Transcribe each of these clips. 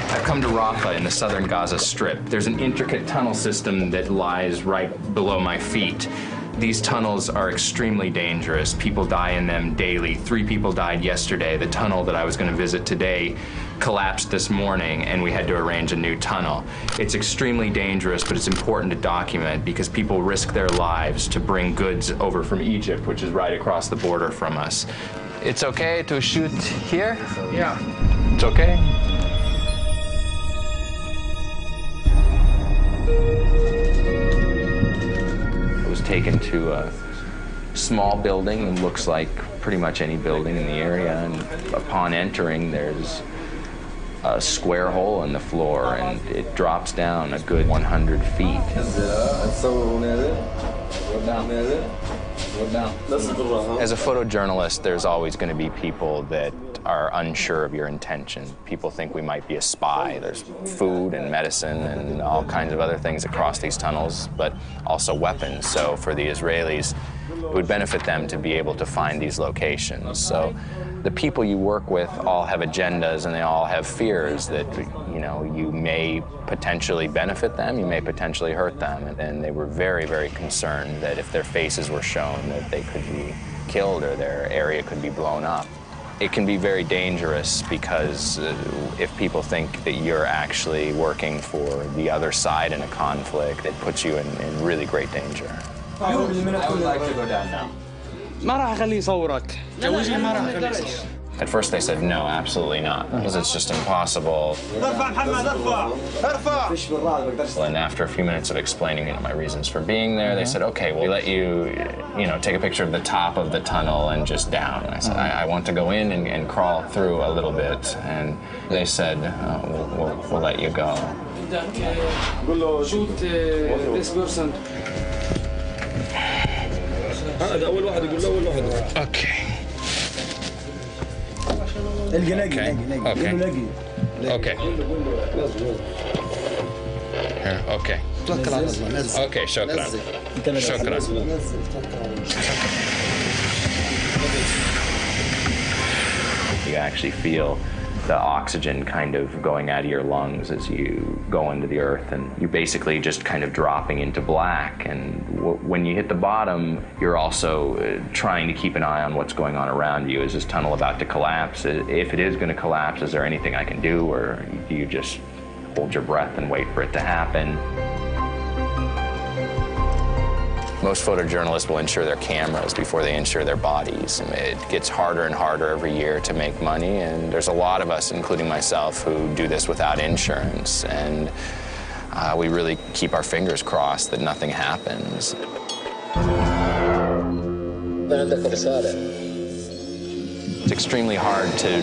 I've come to Rafah in the southern Gaza Strip. There's an intricate tunnel system that lies right below my feet. These tunnels are extremely dangerous. People die in them daily. 3 people died yesterday. The tunnel that I was going to visit today collapsed this morning, and we had to arrange a new tunnel. It's extremely dangerous, but it's important to document because people risk their lives to bring goods over from Egypt, which is right across the border from us. It's okay to shoot here? Yeah. It's okay? Taken to a small building that looks like pretty much any building in the area, and upon entering there's a square hole in the floor and it drops down a good 100 feet. As a photojournalist, there's always going to be people that are unsure of your intention. People think we might be a spy. There's food and medicine and all kinds of other things across these tunnels, but also weapons. So for the Israelis, it would benefit them to be able to find these locations. So the people you work with all have agendas and they all have fears that, you know, you may potentially benefit them, you may potentially hurt them. And they were very, very concerned that if their faces were shown, that they could be killed or their area could be blown up. It can be very dangerous because if people think that you're actually working for the other side in a conflict, it puts you in really great danger. I would like to go down now. At first they said, no, absolutely not, because it's just impossible. And after a few minutes of explaining my reasons for being there, they said, okay, we'll let you, take a picture of the top of the tunnel and just down. And I said, I want to go in and crawl through a little bit. And they said, we'll let you go. Shoot this person. Okay. Okay. Okay. Okay, shukran. Shukran. You actually feel the oxygen kind of going out of your lungs as you go into the earth, and you're basically just kind of dropping into black. And when you hit the bottom, you're also trying to keep an eye on what's going on around you. Is this tunnel about to collapse? If it is going to collapse, is there anything I can do, or do you just hold your breath and wait for it to happen? Most photojournalists will insure their cameras before they insure their bodies. It gets harder and harder every year to make money, and there's a lot of us, including myself, who do this without insurance, and we really keep our fingers crossed that nothing happens. It's extremely hard to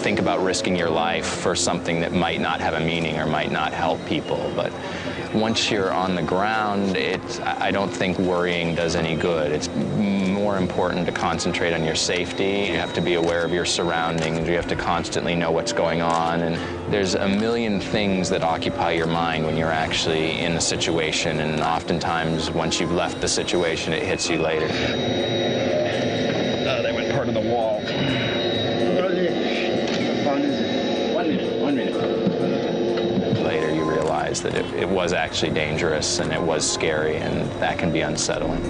think about risking your life for something that might not have a meaning or might not help people, but once you're on the ground, I don't think worrying does any good. It's more important to concentrate on your safety. You have to be aware of your surroundings. You have to constantly know what's going on. And there's a million things that occupy your mind when you're actually in the situation. And oftentimes, once you've left the situation, it hits you later. They went part of the wall. 1 minute. Later, you realize that it was actually dangerous and it was scary, and that can be unsettling.